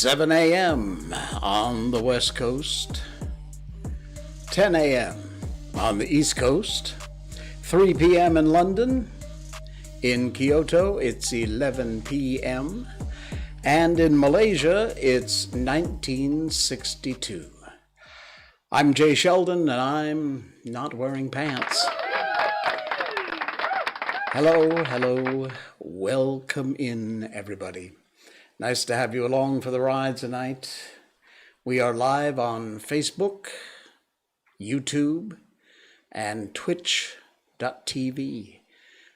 7 a.m. on the West Coast, 10 a.m. on the East Coast, 3 p.m. in London. In Kyoto, it's 11 p.m. And in Malaysia, it's 1962. I'm Jay Sheldon, and I'm not wearing pants. Hello. Welcome in, everybody. Nice to have you along for the ride tonight. We are live on Facebook, YouTube, and Twitch.tv.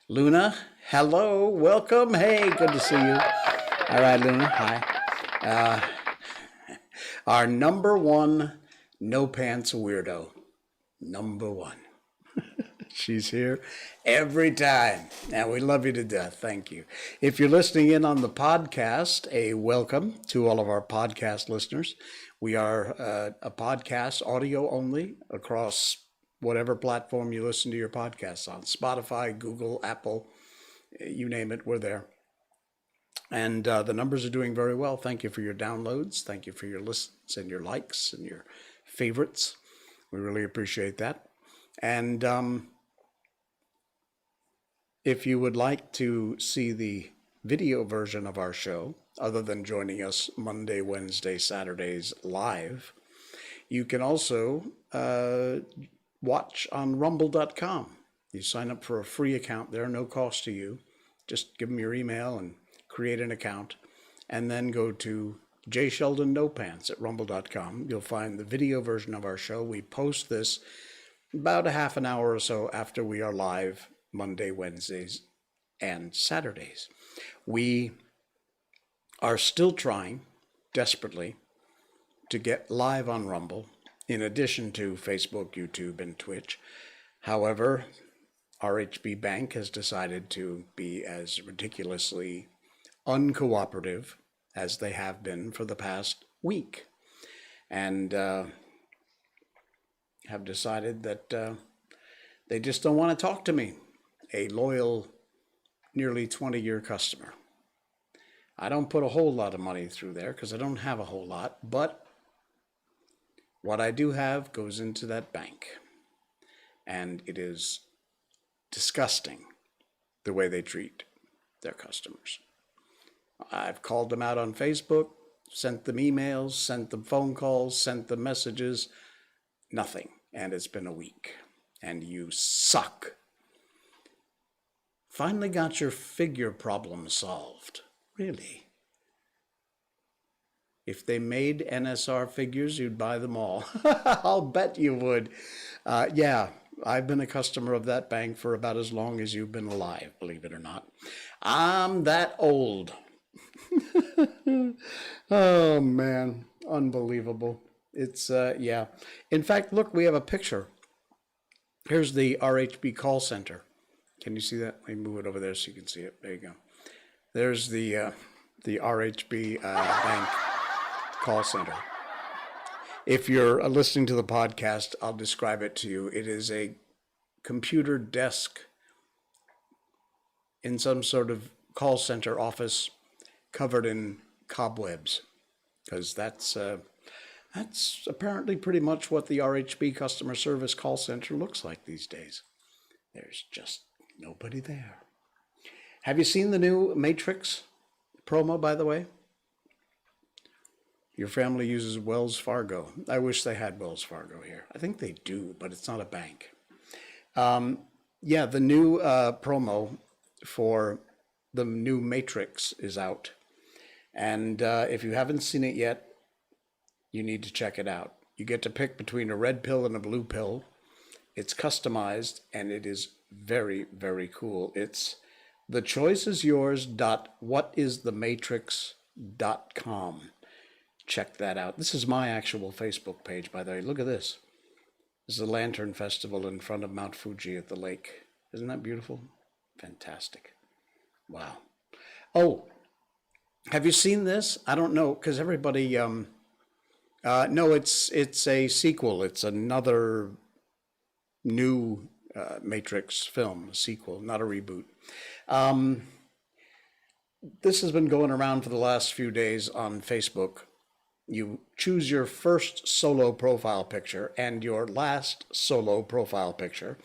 Luna, hello, welcome. Hey, good to see you. All right, Luna, hi. Our number one no pants weirdo. Number one. She's here every time, and we love you to death. Thank you. If you're listening in on the podcast, a welcome to all of our podcast listeners. We are a podcast, audio only, across whatever platform you listen to your podcasts on. Spotify, Google, Apple, you name it, we're there. And the numbers are doing very well. Thank you for your downloads. Thank you for your listens and your likes and your favorites. We really appreciate that. And if you would like to see the video version of our show, other than joining us Monday, Wednesday, Saturdays live, you can also watch on rumble.com. You sign up for a free account there, no cost to you. Just give them your email and create an account, and then go to J Sheldon No Pants at rumble.com. You'll find the video version of our show. We post this about a half an hour or so after we are live Monday, Wednesdays, and Saturdays. We are still trying desperately to get live on Rumble, in addition to Facebook, YouTube, and Twitch. However, RHB Bank has decided to be as ridiculously uncooperative as they have been for the past week, and have decided that they just don't want to talk to me, a loyal, nearly 20-year customer. I don't put a whole lot of money through there because I don't have a whole lot, but what I do have goes into that bank, and it is disgusting the way they treat their customers. I've called them out on Facebook, sent them emails, sent them phone calls, sent them messages, nothing. And it's been a week. And you suck. Finally got your figure problem solved. Really? If they made NSR figures, you'd buy them all. I'll bet you would. Yeah, I've been a customer of that bank for about as long as you've been alive, believe it or not. I'm that old. Oh, man. Unbelievable. It's, yeah. In fact, look, we have a picture. Here's the RHB call center. Can you see that? Let me move it over there so you can see it. There you go. There's the RHB bank call center. If you're listening to the podcast, I'll describe it to you. It is a computer desk in some sort of call center office covered in cobwebs, because that's apparently pretty much what the RHB customer service call center looks like these days. There's just nobody there. Have you seen the new Matrix promo, by the way? Your family uses Wells Fargo. I wish they had Wells Fargo here. I think they do, but it's not a bank. Yeah, the new promo for the new Matrix is out. And if you haven't seen it yet, you need to check it out. You get to pick between a red pill and a blue pill. It's customized, and it is very, very cool. It's thechoiceisyours.whatisthematrix.com. Check that out. This is my actual Facebook page, by the way. Look at this. This is the Lantern Festival in front of Mount Fuji at the lake. Isn't that beautiful? Fantastic. Wow. Oh, have you seen this? I don't know, because everybody... no, it's a sequel. It's another new Matrix film, a sequel, not a reboot. This has been going around for the last few days on Facebook, You choose your first solo profile picture and your last solo profile picture,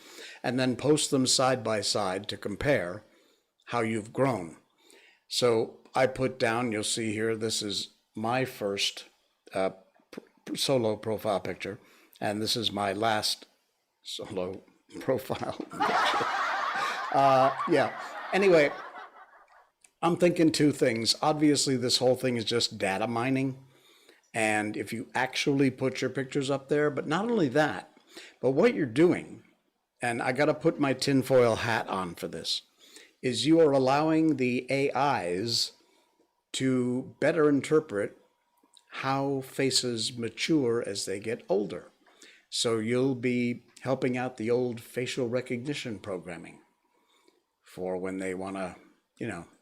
and then post them side by side to compare how you've grown. So I put down, you'll see here, this is my first solo profile picture, and this is my last solo profile picture. Yeah. Anyway, I'm thinking two things. Obviously, this whole thing is just data mining. And if you actually put your pictures up there, but not only that, but what you're doing, and I got to put my tinfoil hat on for this, is you are allowing the AIs to better interpret how faces mature as they get older. So you'll be helping out the old facial recognition programming for when they want to,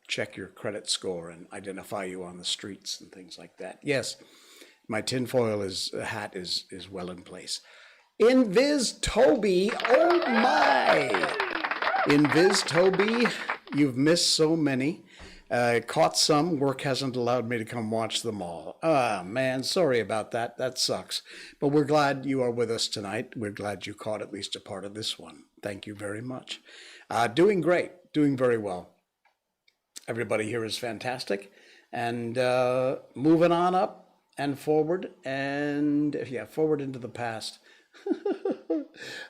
check your credit score and identify you on the streets and things like that. Yes, my tinfoil hat is well in place. Invis Toby, oh my! Invis Toby, you've missed so many. Caught some. Work hasn't allowed me to come watch them all. Ah, man, sorry about that. That sucks. But we're glad you are with us tonight. We're glad you caught at least a part of this one. Thank you very much. Doing great. Doing very well. Everybody here is fantastic. And moving on up and forward. And, yeah, forward into the past.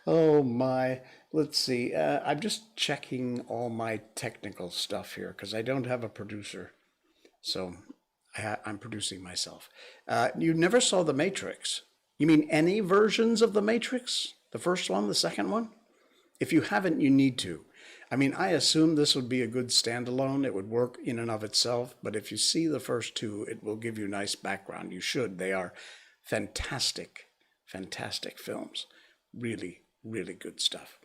Oh, my. Let's see. I'm just checking all my technical stuff here because I don't have a producer. So I'm producing myself. You never saw The Matrix. You mean any versions of The Matrix? The first one, the second one? If you haven't, you need to. I mean, I assume this would be a good standalone. It would work in and of itself. But if you see the first two, it will give you nice background. You should. They are fantastic, fantastic films. Really, really good stuff.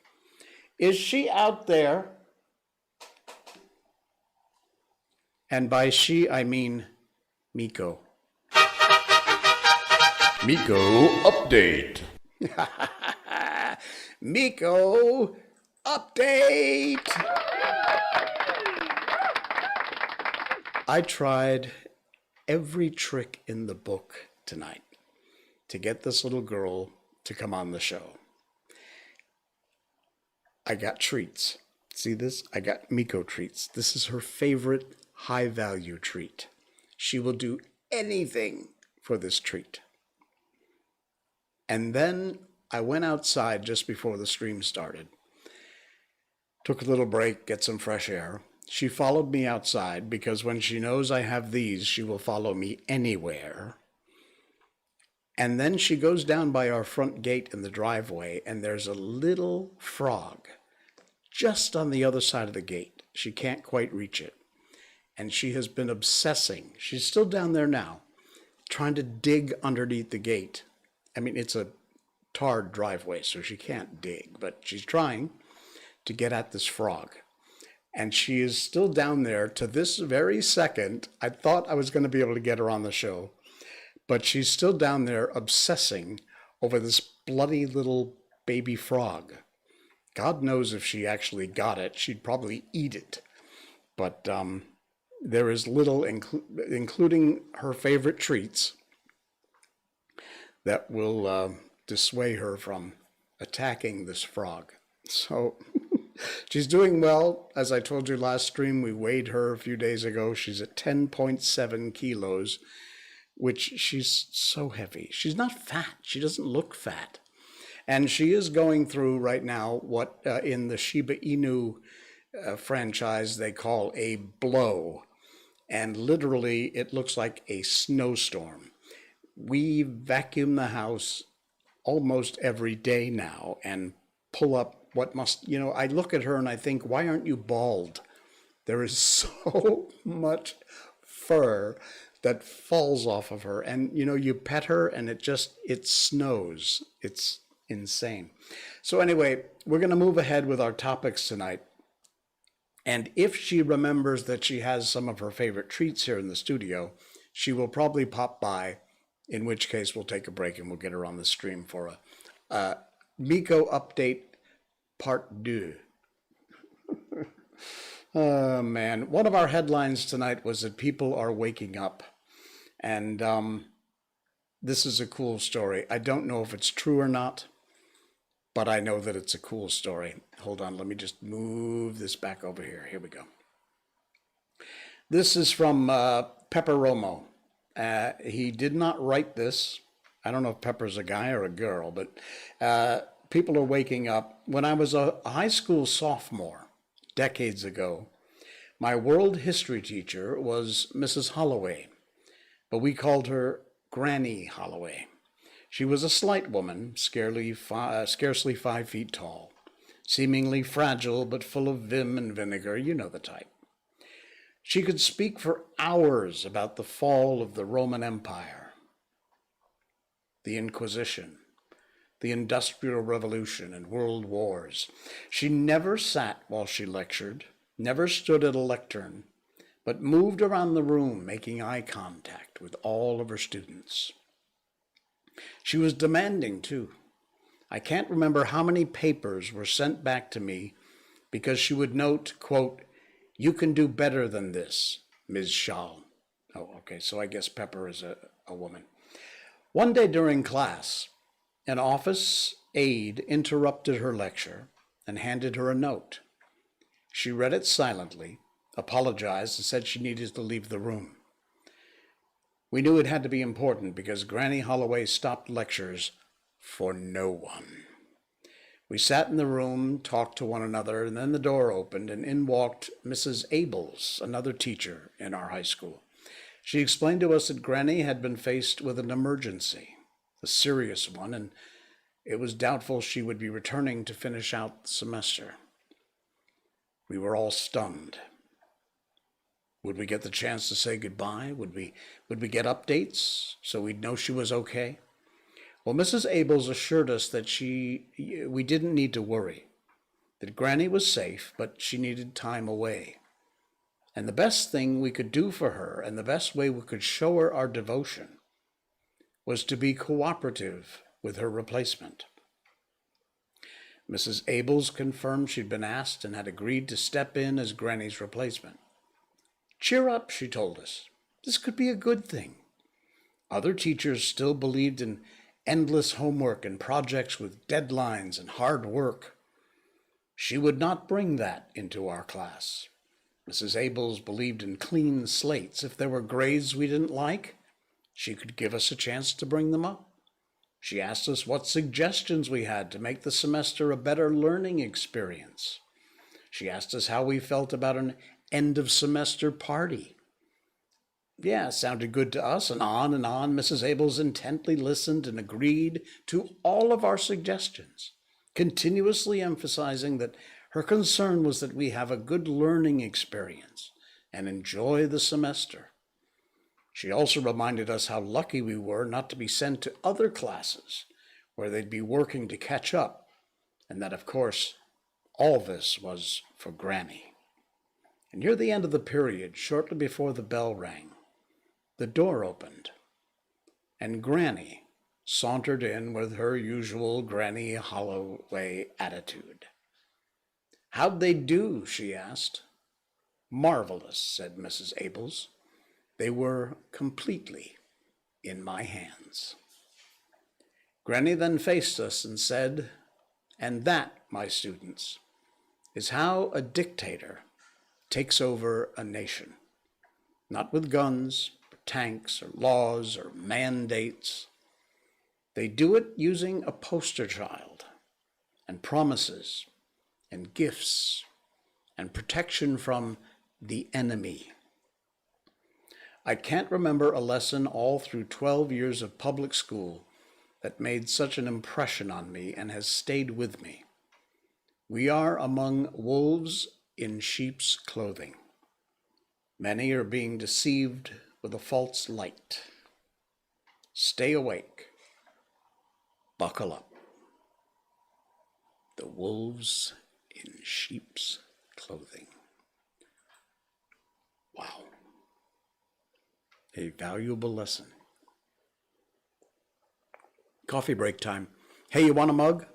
Is she out there? And by she, I mean Miko. Miko update. Miko update. I tried every trick in the book tonight to get this little girl to come on the show. I got treats. See this? I got Miko treats. This is her favorite high-value treat. She will do anything for this treat. And then I went outside just before the stream started. Took a little break, get some fresh air. She followed me outside because when she knows I have these, she will follow me anywhere. And then she goes down by our front gate in the driveway, and there's a little frog just on the other side of the gate. She can't quite reach it. And she has been obsessing. She's still down there now, trying to dig underneath the gate. I mean, it's a tarred driveway, so she can't dig, but she's trying to get at this frog. And she is still down there to this very second. I thought I was going to be able to get her on the show, but she's still down there obsessing over this bloody little baby frog. God knows if she actually got it, she'd probably eat it. But there is little, including her favorite treats, that will dissuade her from attacking this frog. So she's doing well. As I told you last stream, we weighed her a few days ago. She's at 10.7 kilos, which she's so heavy. She's not fat. She doesn't look fat. And she is going through right now what in the Shiba Inu franchise they call a blow. And literally it looks like a snowstorm. We vacuum the house almost every day now and pull up what must, I look at her and I think, why aren't you bald? There is so much fur that falls off of her. And, you pet her and it snows. It's insane. So anyway, we're going to move ahead with our topics tonight. And if she remembers that she has some of her favorite treats here in the studio, she will probably pop by, in which case we'll take a break and we'll get her on the stream for a Miko update part 2. Oh, man. One of our headlines tonight was that people are waking up. And This is a cool story. I don't know if it's true or not, but I know that it's a cool story. Hold on, let me just move this back over here. Here we go. This is from Pepper Romo. He did not write this. I don't know if Pepper's a guy or a girl, but people are waking up. When I was a high school sophomore, decades ago, my world history teacher was Mrs. Holloway, but we called her Granny Holloway. She was a slight woman, scarcely 5 feet tall, seemingly fragile but full of vim and vinegar. You know the type. She could speak for hours about the fall of the Roman Empire, the Inquisition, the Industrial Revolution, and world wars. She never sat while she lectured, never stood at a lectern, but moved around the room, making eye contact with all of her students. She was demanding, too. I can't remember how many papers were sent back to me because she would note, quote, "You can do better than this, Ms. Shaw." Oh, okay, so I guess Pepper is a woman. One day during class, an office aide interrupted her lecture and handed her a note. She read it silently, apologized, and said she needed to leave the room. We knew it had to be important because Granny Holloway stopped lectures for no one. We sat in the room, talked to one another, and then the door opened, and in walked Mrs. Abels, another teacher in our high school. She explained to us that Granny had been faced with an emergency, a serious one, and it was doubtful she would be returning to finish out the semester. We were all stunned. Would we get the chance to say goodbye? Would we get updates so we'd know she was okay? Well, Mrs. Abels assured us that we didn't need to worry, that Granny was safe, but she needed time away. And the best thing we could do for her, and the best way we could show her our devotion, was to be cooperative with her replacement. Mrs. Abels confirmed she'd been asked and had agreed to step in as Granny's replacement. "Cheer up," she told us. "This could be a good thing." Other teachers still believed in endless homework and projects with deadlines and hard work. She would not bring that into our class. Mrs. Abels believed in clean slates. If there were grades we didn't like, she could give us a chance to bring them up. She asked us what suggestions we had to make the semester a better learning experience. She asked us how we felt about an end-of-semester party. Yeah, sounded good to us, and on Mrs. Abels intently listened and agreed to all of our suggestions, continuously emphasizing that her concern was that we have a good learning experience and enjoy the semester. She also reminded us how lucky we were not to be sent to other classes where they'd be working to catch up, and that, of course, all this was for Granny. And near the end of the period, shortly before the bell rang, the door opened, and Granny sauntered in with her usual Granny Holloway attitude. "How'd they do?" she asked. "Marvelous," said Mrs. Abels. "They were completely in my hands." Granny then faced us and said, "And that, my students, is how a dictator takes over a nation. Not with guns, or tanks, or laws, or mandates. They do it using a poster child, and promises, and gifts, and protection from the enemy." I can't remember a lesson all through 12 years of public school that made such an impression on me and has stayed with me. We are among wolves in sheep's clothing. Many are being deceived with a false light. Stay awake. Buckle up. The wolves in sheep's clothing. Wow. A valuable lesson. Coffee break time. Hey, you want a mug?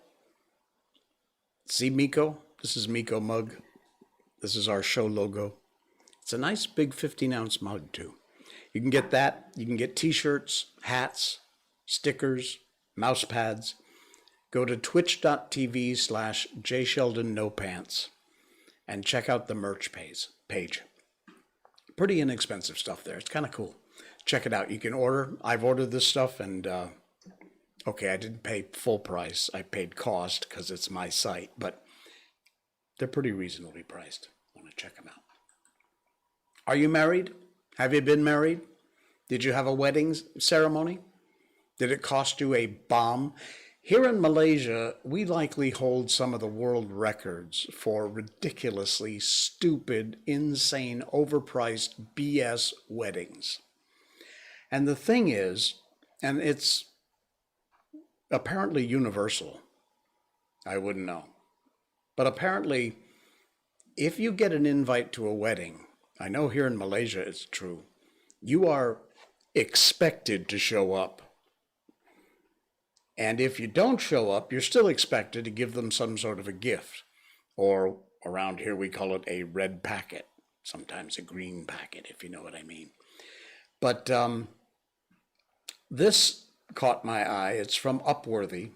See Miko? This is Miko mug. This is our show logo. It's a nice big 15-ounce mug, too. You can get that. You can get t-shirts, hats, stickers, mouse pads, go to twitch.tv/jsheldonnopants and check out the merch page. Pretty inexpensive stuff there. It's kind of cool. Check it out. You can order. I've ordered this stuff, and okay, I didn't pay full price. I paid cost because it's my site, but they're pretty reasonably priced. I want to check them out. Are you married? Have you been married? Did you have a wedding ceremony? Did it cost you a bomb? Here in Malaysia, we likely hold some of the world records for ridiculously stupid, insane, overpriced BS weddings. And the thing is, and it's apparently universal, I wouldn't know, but apparently if you get an invite to a wedding, I know here in Malaysia it's true, you are expected to show up. And if you don't show up, you're still expected to give them some sort of a gift. Or around here we call it a red packet, sometimes a green packet, if you know what I mean. But this caught my eye. It's from Upworthy,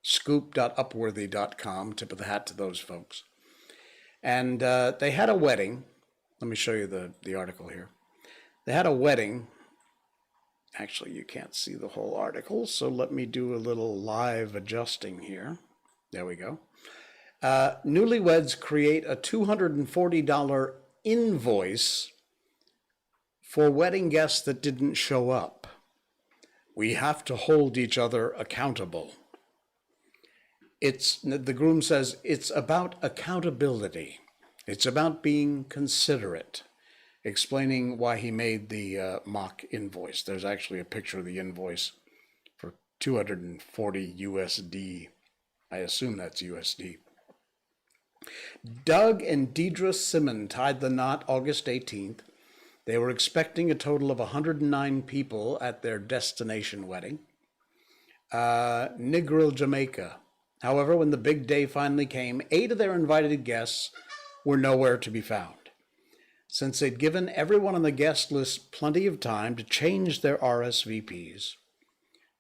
scoop.upworthy.com, tip of the hat to those folks. And they had a wedding. Let me show you the article here. They had a wedding. Actually, you can't see the whole article, so let me do a little live adjusting here. There we go. Newlyweds create a $240 invoice for wedding guests that didn't show up. We have to hold each other accountable. The groom says it's about accountability. It's about being considerate, explaining why he made the mock invoice. There's actually a picture of the invoice for 240 USD. I assume that's USD. Doug and Deidre Simon tied the knot August 18th. They were expecting a total of 109 people at their destination wedding. Negril, Jamaica. However, when the big day finally came, 8 of their invited guests were nowhere to be found. Since they'd given everyone on the guest list plenty of time to change their RSVPs,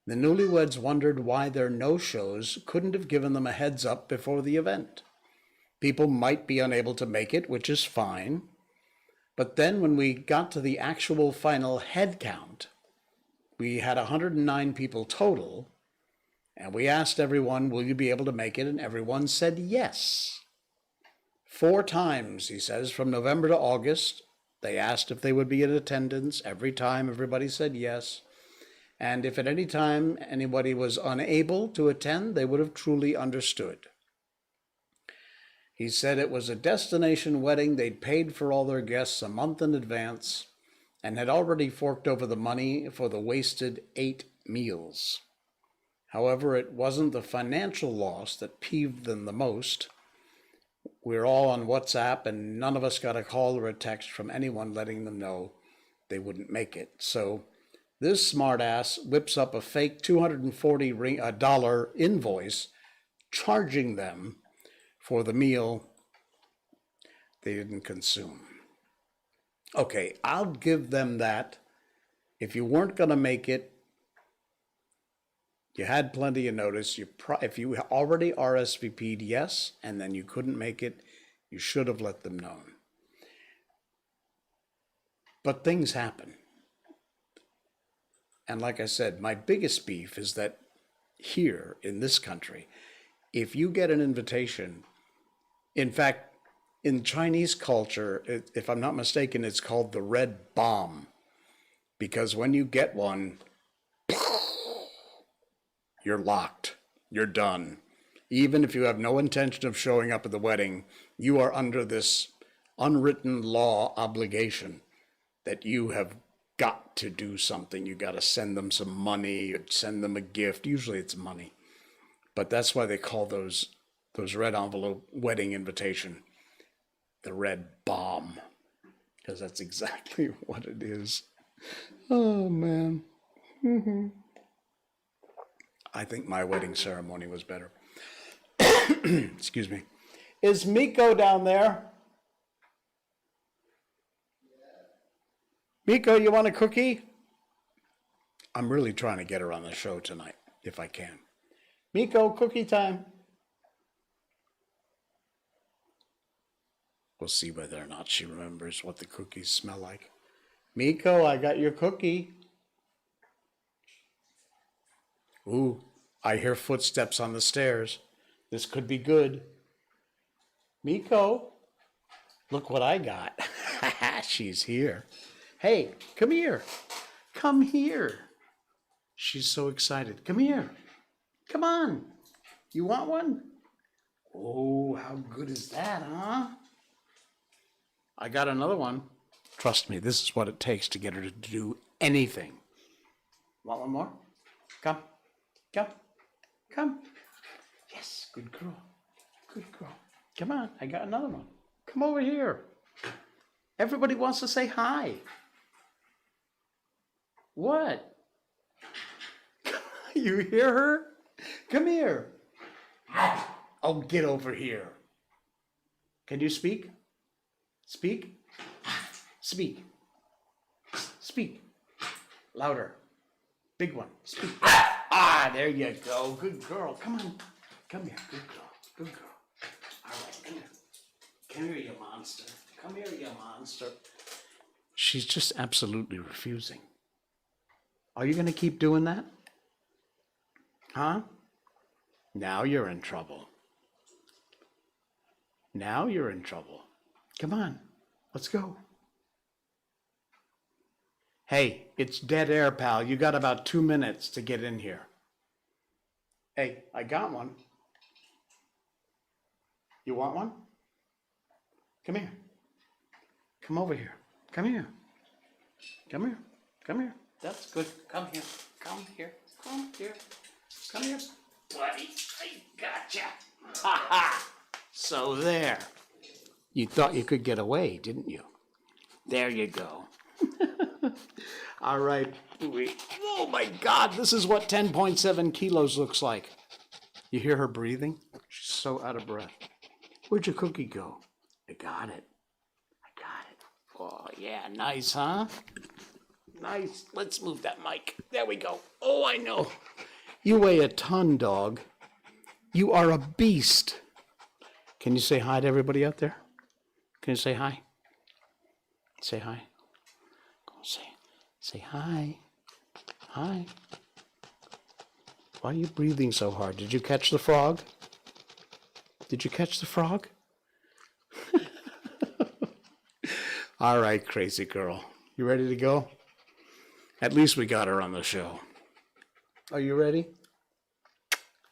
the newlyweds wondered why their no-shows couldn't have given them a heads up before the event. People might be unable to make it, which is fine. But then when we got to the actual final head count, we had 109 people total, and we asked everyone, will you be able to make it? And everyone said yes. 4 times, he says, from November to August, they asked if they would be in attendance. Every time, everybody said yes. And if at any time anybody was unable to attend, they would have truly understood. He said it was a destination wedding. They'd paid for all their guests a month in advance and had already forked over the money for the wasted 8 meals. However, it wasn't the financial loss that peeved them the most. We're all on WhatsApp, and none of us got a call or a text from anyone letting them know they wouldn't make it. So this smartass whips up a fake $240 invoice, charging them for the meal they didn't consume. Okay, I'll give them that. If you weren't going to make it, you had plenty of notice. If you already RSVP'd yes, and then you couldn't make it, you should have let them know. But things happen. And like I said, my biggest beef is that here in this country, if you get an invitation, in fact, in Chinese culture, if I'm not mistaken, it's called the red bomb. Because when you get one, you're locked. You're done. Even if you have no intention of showing up at the wedding, you are under this unwritten law obligation that you have got to do something. You got to send them some money, or send them a gift. Usually it's money. But that's why they call those red envelope wedding invitation the red bomb, because that's exactly what it is. Oh, man. I think my wedding ceremony was better. Excuse me. Is Miko down there? Miko, you want a cookie? I'm really trying to get her on the show tonight, if I can. Miko, cookie time. We'll see whether or not she remembers what the cookies smell like. Miko, I got your cookie. Ooh, I hear footsteps on the stairs. This could be good. Miko, look what I got. She's here. Hey, come here. Come here. She's so excited. Come here. Come on. You want one? Oh, how good is that, huh? I got another one. Trust me, this is what it takes to get her to do anything. Want one more? Come. Come. Come. Yes, good girl. Good girl. Come on, I got another one. Come over here. Everybody wants to say hi. What? You hear her? Come here. Oh, get over here. Can you speak? Speak? Speak. Speak. Louder. Big one. Speak. Ah, there you go. Good girl. Come on. Come here. Good girl. Good girl. All right, come here. Come here, you monster. Come here, you monster. She's just absolutely refusing. Are you going to keep doing that? Huh? Now you're in trouble. Now you're in trouble. Come on, let's go. Hey, it's dead air, pal. You got about 2 minutes to get in here. Hey, I got one. You want one? Come here. Come over here. Come here. Come here. Come here. That's good. Come here. Come here. Come here. Come here. Buddy, I gotcha. Ha ha. So there. You thought you could get away, didn't you? There you go. All right. Oh my God, this is what 10.7 kilos looks like. You hear her breathing? She's so out of breath. Where'd your cookie go? I got it. I got it. Oh, yeah, nice, huh? Nice. Let's move that mic. There we go. Oh, I know. You weigh a ton, dog. You are a beast. Can you say hi to everybody out there? Can you say hi? Say hi. Go say hi. Hi. Why are you breathing so hard? Did you catch the frog? Did you catch the frog? All right, crazy girl. You ready to go? At least we got her on the show. Are you ready?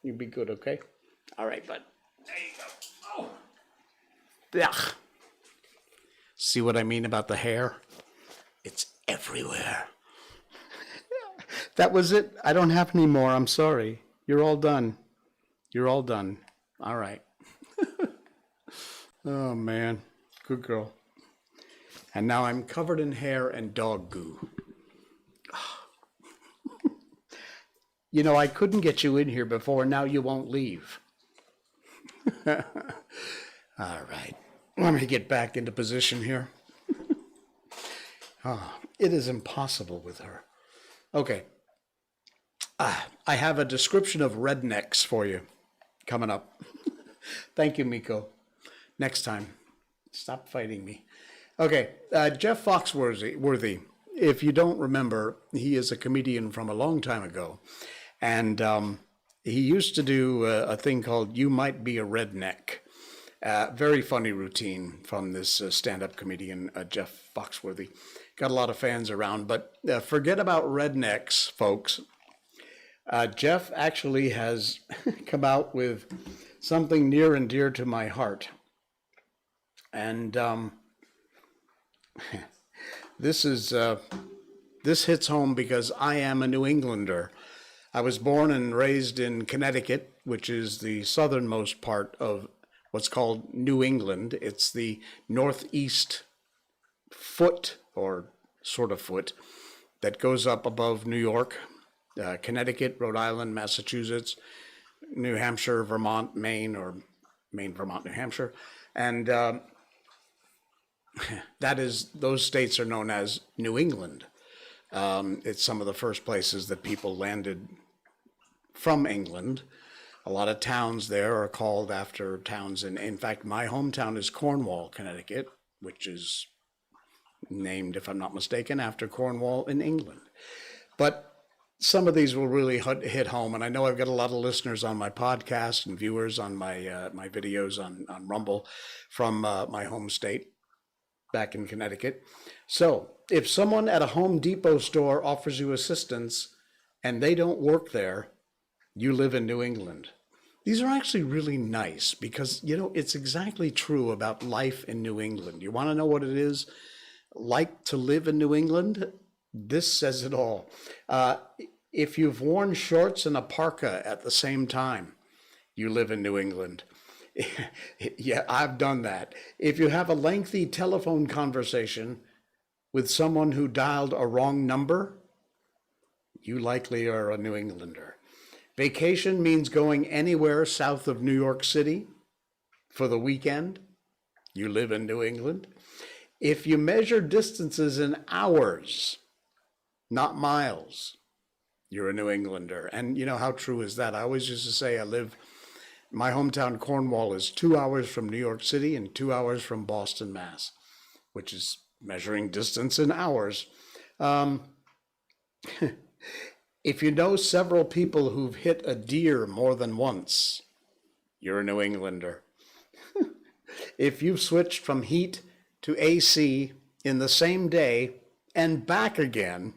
You be good, okay? All right, bud. There you go. Oh. Ugh. See what I mean about the hair? It's everywhere. That was it. I don't have any more. I'm sorry. You're all done. You're all done. All right. Oh, man. Good girl. And now I'm covered in hair and dog goo. You know, I couldn't get you in here before. Now you won't leave. All right. Let me get back into position here. It is impossible with her. Okay. I have a description of rednecks for you coming up. Thank you, Miko. Next time. Stop fighting me. Okay. Jeff Foxworthy. If you don't remember, he is a comedian from a long time ago. And he used to do a thing called You Might Be a Redneck. Very funny routine from this stand-up comedian, Jeff Foxworthy. Got a lot of fans around, but forget about rednecks, folks. Jeff actually has come out with something near and dear to my heart. And this hits home because I am a New Englander. I was born and raised in Connecticut, which is the southernmost part of what's called New England. It's the northeast foot, or sort of foot, that goes up above New York, Connecticut, Rhode Island, Massachusetts, New Hampshire, Vermont, Maine, or Maine, Vermont, New Hampshire. And those states are known as New England. It's some of the first places that people landed from England. A lot of towns there are called after towns. In fact, my hometown is Cornwall, Connecticut, which is named, if I'm not mistaken, after Cornwall in England. But some of these will really hit home. And I know I've got a lot of listeners on my podcast and viewers on my videos on Rumble from my home state back in Connecticut. So if someone at a Home Depot store offers you assistance and they don't work there, you live in New England. These are actually really nice because, it's exactly true about life in New England. You want to know what it is like to live in New England? This says it all. If you've worn shorts and a parka at the same time, you live in New England. Yeah, I've done that. If you have a lengthy telephone conversation with someone who dialed a wrong number, you likely are a New Englander. Vacation means going anywhere south of New York City for the weekend. You live in New England. If you measure distances in hours, not miles, you're a New Englander. And how true is that? I always used to say my hometown Cornwall is 2 hours from New York City and 2 hours from Boston, Mass, which is measuring distance in hours. If you know several people who've hit a deer more than once, you're a New Englander. If you've switched from heat to AC in the same day and back again,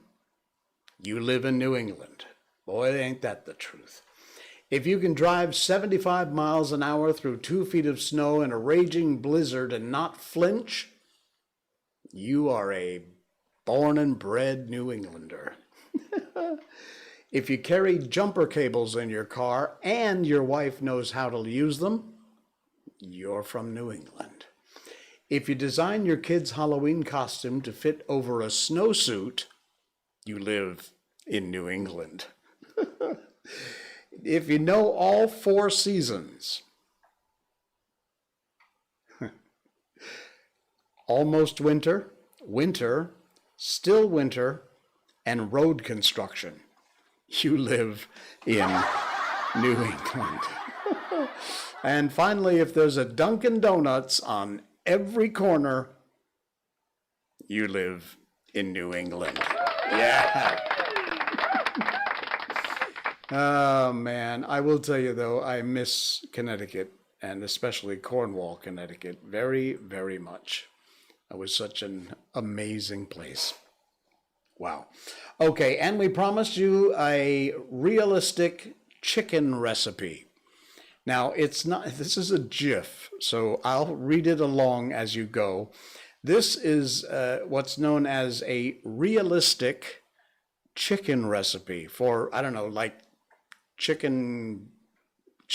you live in New England. Boy, ain't that the truth. If you can drive 75 miles an hour through 2 feet of snow in a raging blizzard and not flinch, you are a born and bred New Englander. If you carry jumper cables in your car and your wife knows how to use them, you're from New England. If you design your kid's Halloween costume to fit over a snowsuit, you live in New England. If you know all 4 seasons, almost winter, winter, still winter, and road construction, you live in New England. And finally, if there's a Dunkin' Donuts on every corner, you live in New England. Yeah. Oh, man. I will tell you, though, I miss Connecticut, and especially Cornwall, Connecticut, very, very much. It was such an amazing place. Wow. Okay, and we promised you a realistic chicken recipe. Now, this is a GIF, so I'll read it along as you go. This is what's known as a realistic chicken recipe for, I don't know, like chicken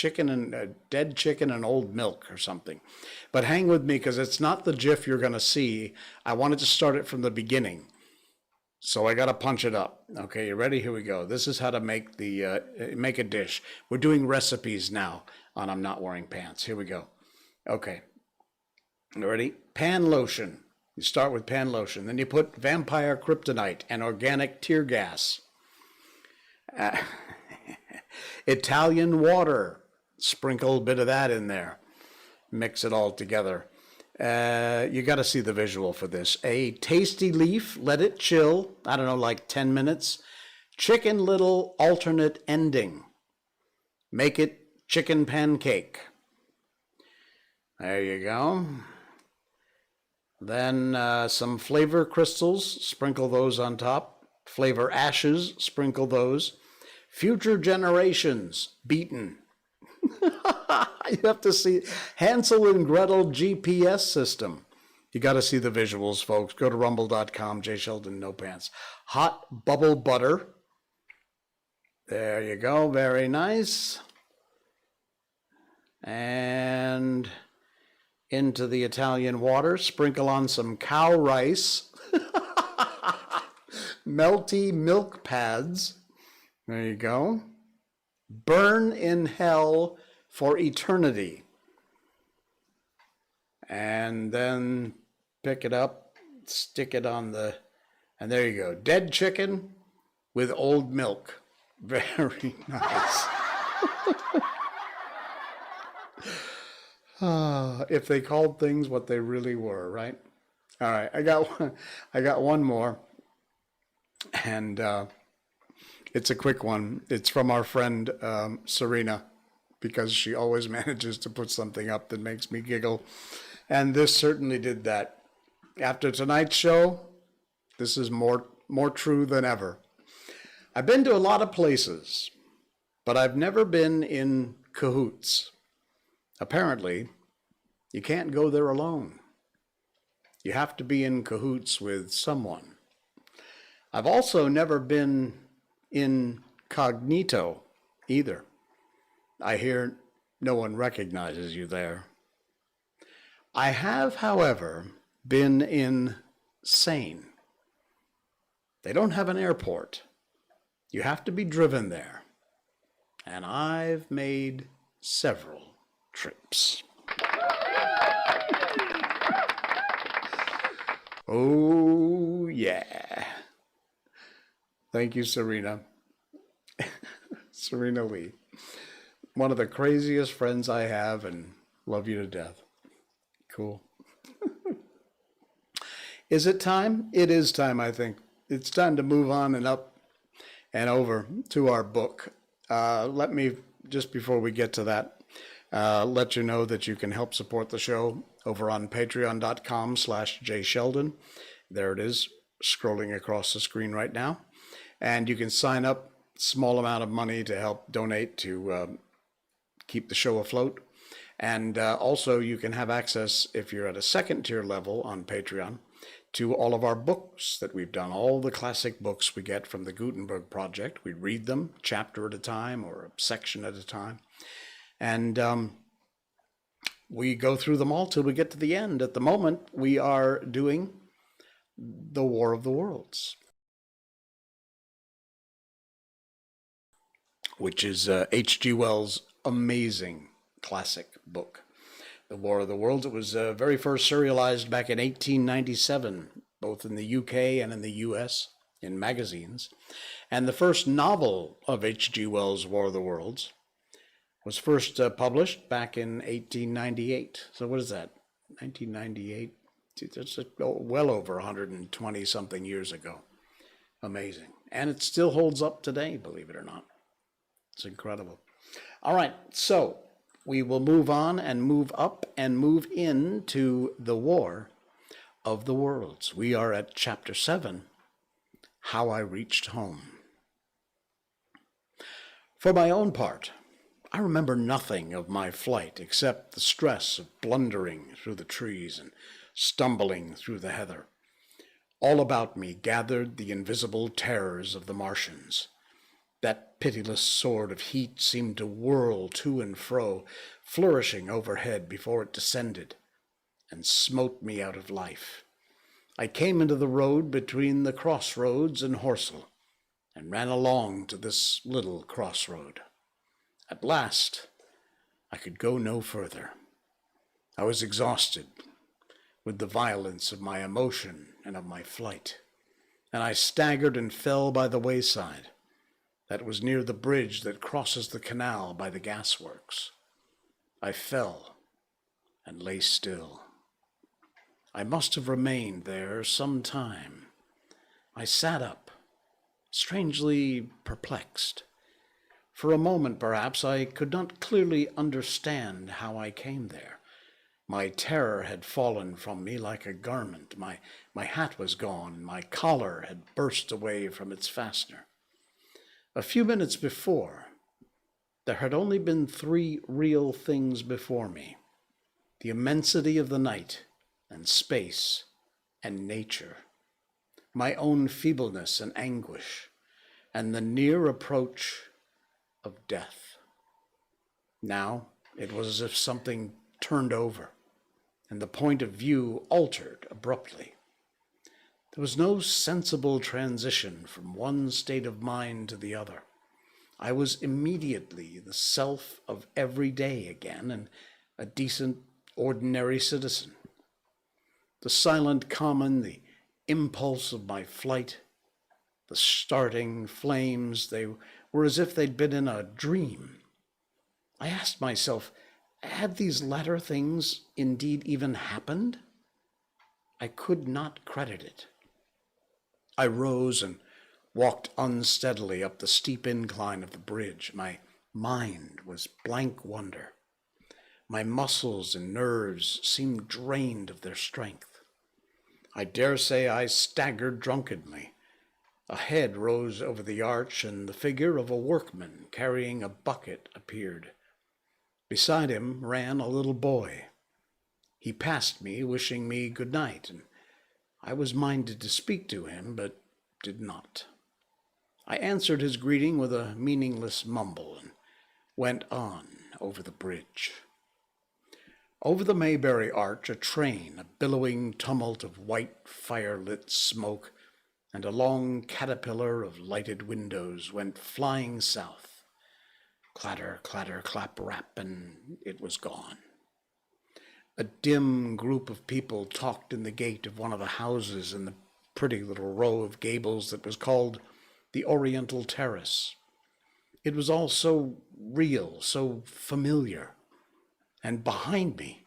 and dead chicken and old milk or something. But hang with me because it's not the GIF you're going to see. I wanted to start it from the beginning. So I got to punch it up. Okay, you ready? Here we go. This is how to make make a dish. We're doing recipes now on I'm Not Wearing Pants. Here we go. Okay. You ready? Pan lotion. You start with pan lotion. Then you put vampire kryptonite and organic tear gas. Italian water. Sprinkle a bit of that in there. Mix it all together. You got to see the visual for this. A tasty leaf, let it chill, I don't know, like 10 minutes. Chicken Little alternate ending. Make it chicken pancake. There you go. Then some flavor crystals, sprinkle those on top. Flavor ashes, sprinkle those. Future generations, beaten. You have to see Hansel and Gretel GPS system. You got to see the visuals, folks. Go to rumble.com, J. Sheldon, no pants. Hot bubble butter. There you go. Very nice. And into the Italian water. Sprinkle on some cow rice. Melty milk pads. There you go. Burn in hell for eternity. And then pick it up, stick it on the And there you go. Dead chicken with old milk. Very nice. If they called things what they really were, right? All right, I got one more, and it's a quick one. It's from our friend Serena, because she always manages to put something up that makes me giggle, and this certainly did that. After tonight's show, this is more true than ever. I've been to a lot of places, but I've never been in cahoots. Apparently, you can't go there alone. You have to be in cahoots with someone. I've also never been incognito either. I hear no one recognizes you there. I have, however, been insane. They don't have an airport. You have to be driven there. And I've made several trips. Oh, yeah. Thank you, Serena. Serena Lee. One of the craziest friends I have, and love you to death. Cool. Is it time? It is time, I think. It's time to move on and up and over to our book. Let me, just before we get to that, let you know that you can help support the show over on patreon.com/jsheldon. There it is, scrolling across the screen right now. And you can sign up, small amount of money to help donate to keep the show afloat. And also you can have access, if you're at a second tier level on Patreon, to all of our books that we've done, all the classic books we get from the Gutenberg Project. We read them chapter at a time or a section at a time. And we go through them all till we get to the end. At the moment, we are doing The War of the Worlds, which is H.G. Wells' amazing classic book. The War of the Worlds. It was very first serialized back in 1897, both in the UK and in the US, in magazines. And the first novel of H.G. Wells' War of the Worlds was first published back in 1898. So what is that? 1998? That's well over 120-something years ago. Amazing. And it still holds up today, believe it or not. It's incredible. All right, so we will move on and move up and move into the War of the Worlds. We are at Chapter 7, How I Reached Home. For my own part, I remember nothing of my flight except the stress of blundering through the trees and stumbling through the heather. All about me gathered the invisible terrors of the Martians. That pitiless sword of heat seemed to whirl to and fro, flourishing overhead before it descended, and smote me out of life. I came into the road between the crossroads and Horsell, and ran along to this little crossroad. At last, I could go no further. I was exhausted with the violence of my emotion and of my flight, and I staggered and fell by the wayside. That was near the bridge that crosses the canal by the gasworks. I fell and lay still. I must have remained there some time. I sat up, strangely perplexed. For a moment, perhaps, I could not clearly understand how I came there. My terror had fallen from me like a garment. My hat was gone. My collar had burst away from its fastener. A few minutes before, there had only been 3 real things before me: the immensity of the night and space and nature, my own feebleness and anguish, and the near approach of death. Now it was as if something turned over, and the point of view altered abruptly. There was no sensible transition from one state of mind to the other. I was immediately the self of every day again, and a decent, ordinary citizen. The silent common, the impulse of my flight, the starting flames, they were as if they'd been in a dream. I asked myself, had these latter things indeed even happened? I could not credit it. I rose and walked unsteadily up the steep incline of the bridge. My mind was blank wonder. My muscles and nerves seemed drained of their strength. I dare say I staggered drunkenly. A head rose over the arch, and the figure of a workman carrying a bucket appeared. Beside him ran a little boy. He passed me, wishing me good night, and I was minded to speak to him, but did not. I answered his greeting with a meaningless mumble and went on over the bridge. Over the Mayberry Arch, a train, a billowing tumult of white fire-lit smoke, and a long caterpillar of lighted windows went flying south. Clatter, clatter, clap, rap, and it was gone. A dim group of people talked in the gate of one of the houses in the pretty little row of gables that was called the Oriental Terrace. It was all so real, so familiar. And behind me,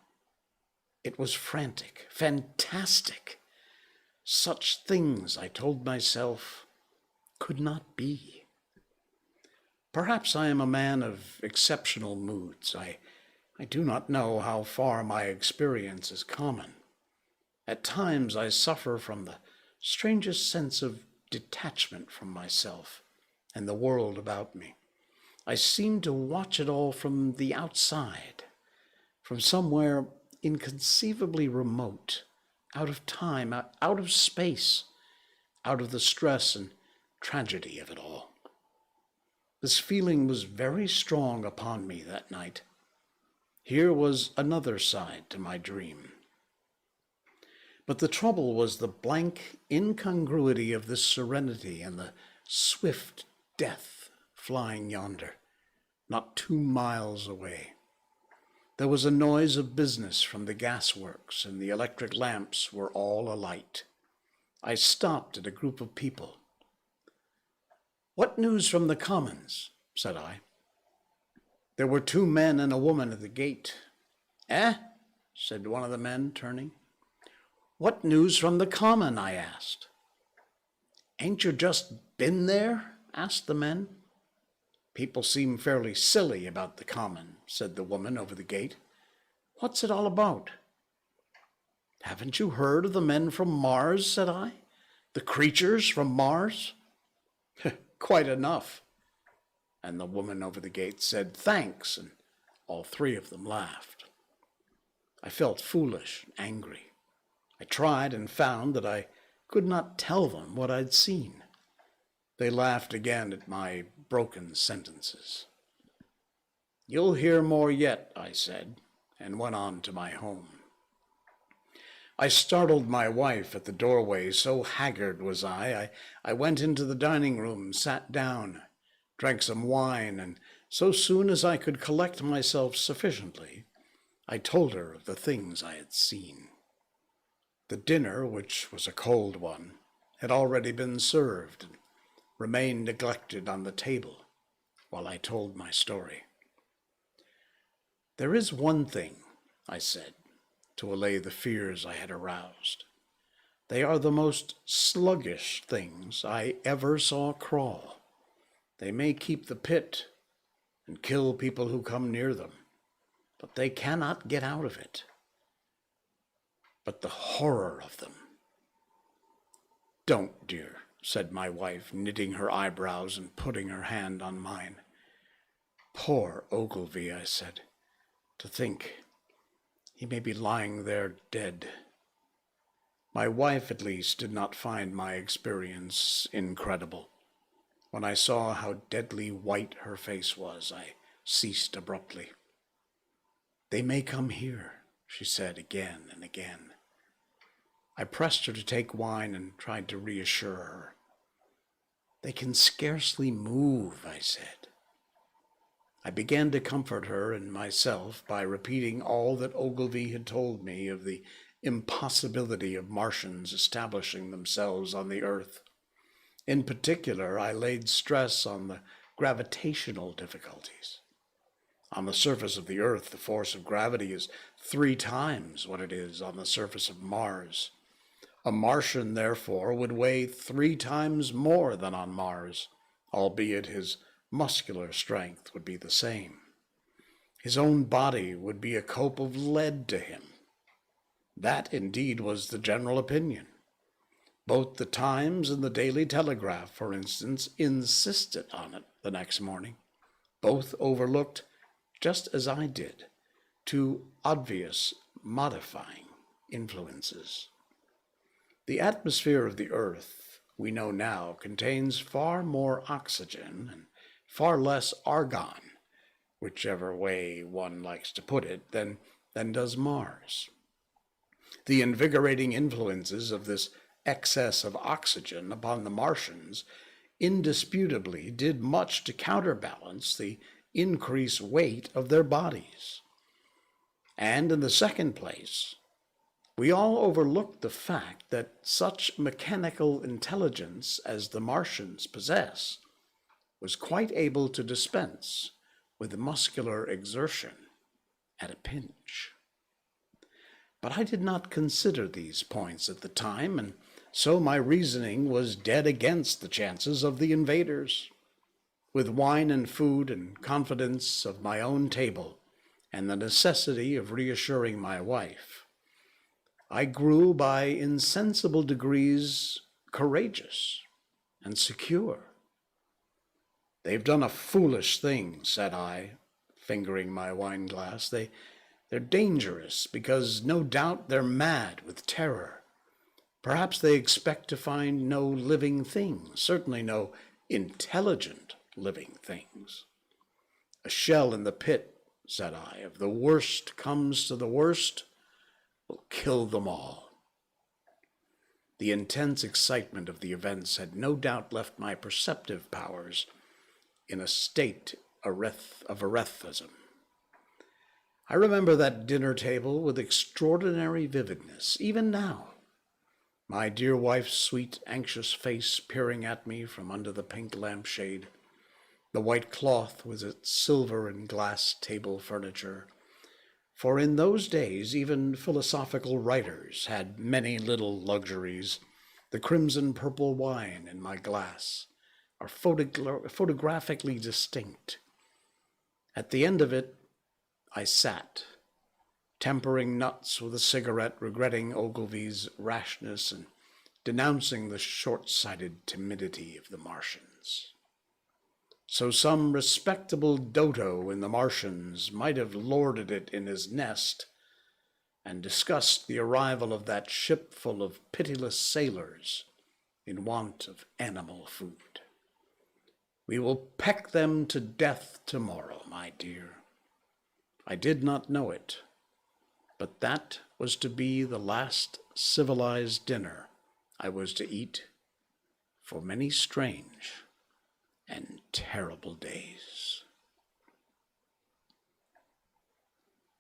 it was frantic, fantastic. Such things, I told myself, could not be. Perhaps I am a man of exceptional moods. I do not know how far my experience is common. At times I suffer from the strangest sense of detachment from myself and the world about me. I seem to watch it all from the outside, from somewhere inconceivably remote, out of time, out of space, out of the stress and tragedy of it all. This feeling was very strong upon me that night. Here was another side to my dream. But the trouble was the blank incongruity of this serenity and the swift death flying yonder, not 2 miles away. There was a noise of business from the gasworks, and the electric lamps were all alight. I stopped at a group of people. "What news from the Commons?" said I. There were 2 men and a woman at the gate. "Eh?" said one of the men, turning. "What news from the Common?" I asked. "Ain't you just been there?" asked the men. "People seem fairly silly about the Common," said the woman over the gate. "What's it all about?" "Haven't you heard of the men from Mars?" said I. "The creatures from Mars?" "Quite enough." And the woman over the gate said, "Thanks," and all 3 of them laughed. I felt foolish and angry. I tried and found that I could not tell them what I'd seen. They laughed again at my broken sentences. "You'll hear more yet," I said, and went on to my home. I startled my wife at the doorway, so haggard was I. I went into the dining room, sat down, drank some wine, and so soon as I could collect myself sufficiently, I told her of the things I had seen. The dinner, which was a cold one, had already been served and remained neglected on the table while I told my story. "There is one thing," I said, to allay the fears I had aroused. "They are the most sluggish things I ever saw crawl. They may keep the pit and kill people who come near them, but they cannot get out of it. But the horror of them—" "Don't, dear," said my wife, knitting her eyebrows and putting her hand on mine. "Poor Ogilvy," I said. "To think he may be lying there dead." My wife, at least, did not find my experience incredible. When I saw how deadly white her face was, I ceased abruptly. "They may come here," she said again and again. I pressed her to take wine and tried to reassure her. "They can scarcely move," I said. I began to comfort her and myself by repeating all that Ogilvy had told me of the impossibility of Martians establishing themselves on the Earth. In particular, I laid stress on the gravitational difficulties. On the surface of the Earth, the force of gravity is 3 times what it is on the surface of Mars. A Martian, therefore, would weigh 3 times more than on Mars, albeit his muscular strength would be the same. His own body would be a cope of lead to him. That, indeed, was the general opinion. Both the Times and the Daily Telegraph, for instance, insisted on it the next morning. Both overlooked, just as I did, 2 obvious modifying influences. The atmosphere of the Earth, we know now, contains far more oxygen and far less argon, whichever way one likes to put it, than does Mars. The invigorating influences of this excess of oxygen upon the Martians indisputably did much to counterbalance the increased weight of their bodies. And in the second place, we all overlooked the fact that such mechanical intelligence as the Martians possess was quite able to dispense with muscular exertion at a pinch. But I did not consider these points at the time, and so my reasoning was dead against the chances of the invaders. With wine and food and confidence of my own table and the necessity of reassuring my wife, I grew by insensible degrees courageous and secure. "They've done a foolish thing," said I, fingering my wine glass. They're dangerous because no doubt they're mad with terror. Perhaps they expect to find no living things, certainly no intelligent living things. "A shell in the pit," said I, "if the worst comes to the worst, will kill them all." The intense excitement of the events had no doubt left my perceptive powers in a state of erethism. I remember that dinner table with extraordinary vividness, even now. My dear wife's sweet, anxious face peering at me from under the pink lampshade, the white cloth with its silver and glass table furniture. For in those days, even philosophical writers had many little luxuries. The crimson purple wine in my glass are photographically distinct. At the end of it, I sat, tempering nuts with a cigarette, regretting Ogilvy's rashness and denouncing the short-sighted timidity of the Martians. So some respectable dodo in the Martians might have lorded it in his nest and discussed the arrival of that ship full of pitiless sailors in want of animal food. "We will peck them to death tomorrow, my dear." I did not know it, but that was to be the last civilized dinner I was to eat for many strange and terrible days.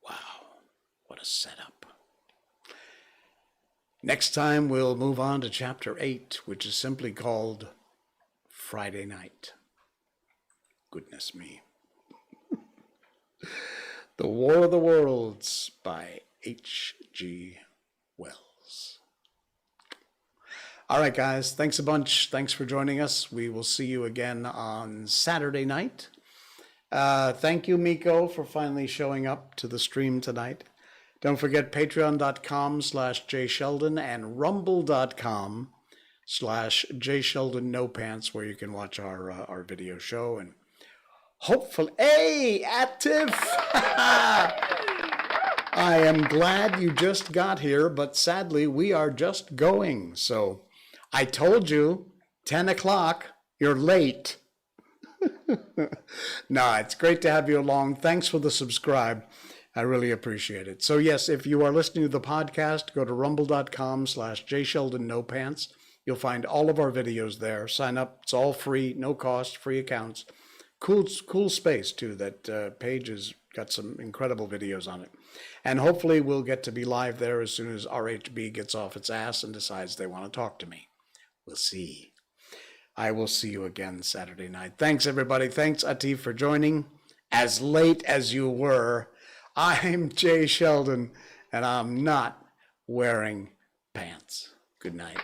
Wow, what a setup. Next time we'll move on to chapter 8, which is simply called Friday Night. Goodness me. The War of the Worlds by H.G. Wells. All right, guys, thanks a bunch. Thanks for joining us. We will see you again on Saturday night. Thank you, Miko, for finally showing up to the stream tonight. Don't forget patreon.com/jsheldon and rumble.com/jsheldonnopants, where you can watch our video show and hopefully, hey, active! I am glad you just got here, but sadly, we are just going. So I told you, 10 o'clock, you're late. No, it's great to have you along. Thanks for the subscribe. I really appreciate it. So yes, if you are listening to the podcast, go to rumble.com/jsheldonnopants. You'll find all of our videos there. Sign up. It's all free, no cost, free accounts. Cool space too. That page is got some incredible videos on it. And hopefully we'll get to be live there as soon as RHB gets off its ass and decides they want to talk to me. We'll see. I will see you again Saturday night. Thanks, everybody. Thanks, Atif, for joining. As late as you were, I'm Jay Sheldon, and I'm not wearing pants. Good night.